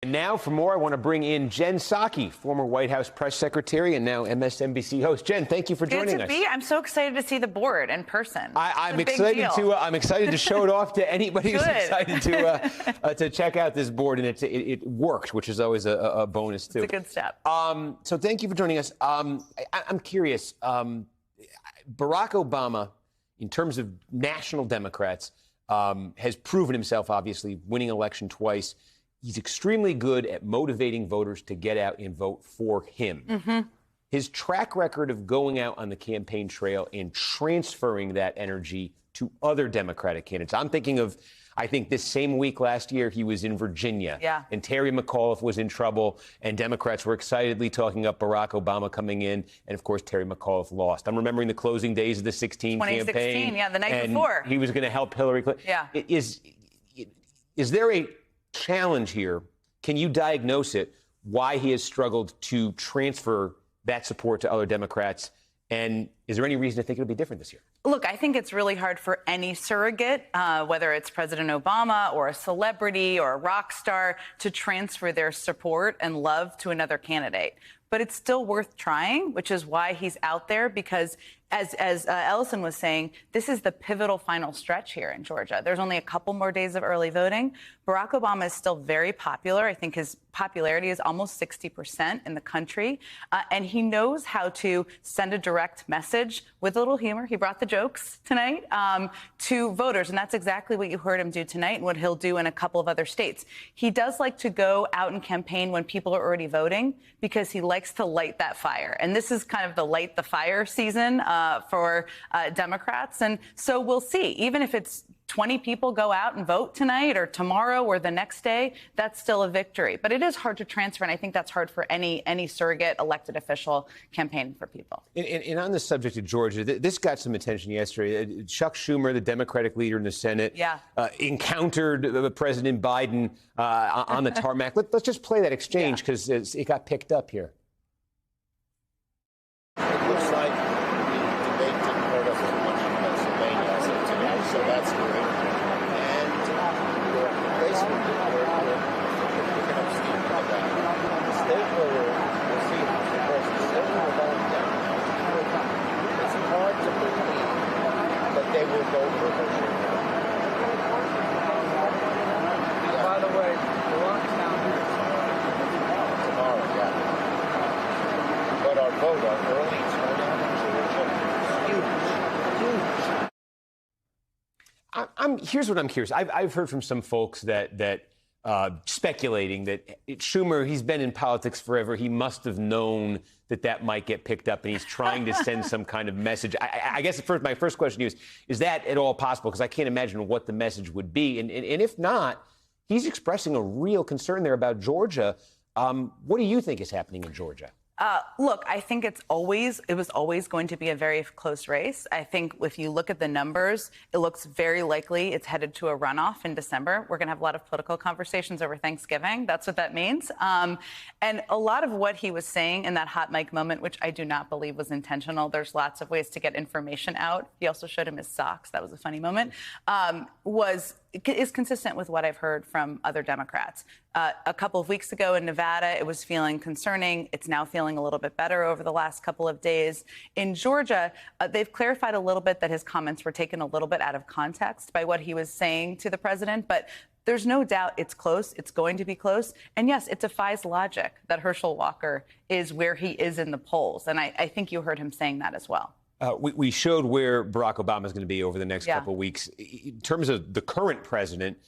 And now for more, I want to bring in Jen Psaki, former White House press secretary and now MSNBC host. Jen, thank you for joining us. I'm so excited to see the board in person. I'm excited to show it off to anybody who's excited to check out this board, and it worked, which is always a bonus too. It's a good step. So thank you for joining us. I'm curious. Barack Obama, in terms of national Democrats, has proven himself, obviously, winning an election twice. He's extremely good at motivating voters to get out and vote for him. Mm-hmm. His track record of going out on the campaign trail and transferring that energy to other Democratic candidates. I'm thinking of, I think this same week last year, he was in Virginia. Yeah. And Terry McAuliffe was in trouble, and Democrats were excitedly talking up Barack Obama coming in. And, of course, Terry McAuliffe lost. I'm remembering the closing days of the 2016 campaign. Yeah, the night before. He was going to help Hillary Clinton. Yeah. Is there a challenge here? Can you diagnose it, why he has struggled to transfer that support to other Democrats? And is there any reason to think it'll be different this year? Look, I think it's really hard for any surrogate, whether it's President Obama or a celebrity or a rock star, to transfer their support and love to another candidate. But it's still worth trying, which is why he's out there, because as Ellison was saying, this is the pivotal final stretch here in Georgia. There's only a couple more days of early voting. Barack Obama is still very popular. I think his popularity is almost 60% in the country. And he knows how to send a direct message with a little humor. He brought the jokes tonight to voters. And that's exactly what you heard him do tonight and what he'll do in a couple of other states. He does like to go out and campaign when people are already voting, because he likes to light that fire. And this is kind of the light the fire season for Democrats. And so we'll see. Even if it's 20 people go out and vote tonight or tomorrow or the next day, that's still a victory. But it is hard to transfer, and I think that's hard for any surrogate elected official campaigning for people. And on the subject of Georgia, this got some attention yesterday. Chuck Schumer, the Democratic leader in the Senate, encountered President Biden on the tarmac. Let's just play that exchange, because it got picked up here. It looks like the debate didn't hurt us as much in Pennsylvania as it did, so that's good. And basically, we're picking up steam from that. The state where we'll see how it goes. The state where we're going down now, it's hard to believe that they will go for Herschel. By the way, the lockdown tomorrow, yeah. But our vote, our early turnout in Georgia, huge. Here's what I'm curious. I've heard from some folks that speculating that Schumer, he's been in politics forever. He must have known that might get picked up, and he's trying to send some kind of message. I guess my first question to you is that at all possible? Because I can't imagine what the message would be. And if not, he's expressing a real concern there about Georgia. What do you think is happening in Georgia? Look, I think it was always going to be a very close race. I think if you look at the numbers, it looks very likely it's headed to a runoff in December. We're going to have a lot of political conversations over Thanksgiving. That's what that means. And a lot of what he was saying in that hot mic moment, which I do not believe was intentional, there's lots of ways to get information out. He also showed him his socks. That was a funny moment. Is consistent with what I've heard from other Democrats. A couple of weeks ago in Nevada, it was feeling concerning. It's now feeling a little bit better over the last couple of days. In Georgia, they've clarified a little bit that his comments were taken a little bit out of context by what he was saying to the president. But there's no doubt it's close. It's going to be close. And yes, it defies logic that Herschel Walker is where he is in the polls. And I think you heard him saying that as well. We showed where Barack Obama is going to be over the next couple of weeks. In terms of the current president,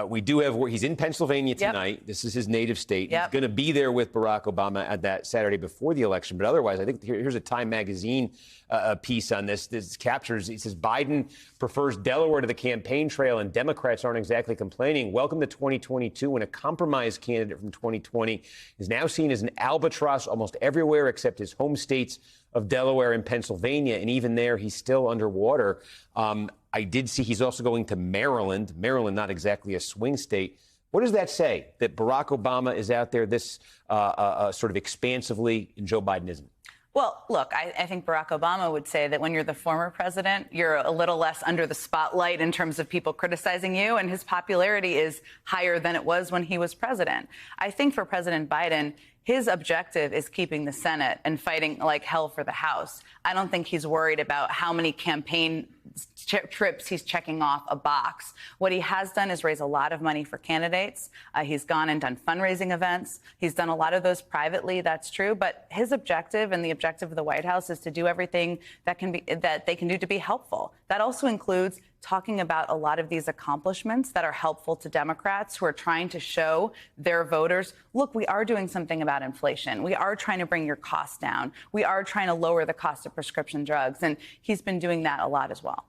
we do have he's in Pennsylvania tonight. Yep. This is his native state. Yep. He's going to be there with Barack Obama at that Saturday before the election. But otherwise, I think here's a Time magazine piece on this. This captures, it says, Biden prefers Delaware to the campaign trail, and Democrats aren't exactly complaining. Welcome to 2022, when a compromise candidate from 2020 is now seen as an albatross almost everywhere except his home states of Delaware and Pennsylvania. And even there, he's still underwater. I did see he's also going to Maryland. Maryland, not exactly a swing state. What does that say, that Barack Obama is out there this sort of expansively and Joe Biden isn't? Well, look, I think Barack Obama would say that when you're the former president, you're a little less under the spotlight in terms of people criticizing you, and his popularity is higher than it was when he was president. I think for President Biden, his objective is keeping the Senate and fighting like hell for the House. I don't think he's worried about how many campaign trips he's checking off a box. What he has done is raise a lot of money for candidates. He's gone and done fundraising events. He's done a lot of those privately, that's true. But his objective and the objective of the White House is to do everything that they can do to be helpful. That also includes talking about a lot of these accomplishments that are helpful to Democrats who are trying to show their voters, look, we are doing something about inflation. We are trying to bring your costs down. We are trying to lower the cost of prescription drugs. And he's been doing that a lot as well.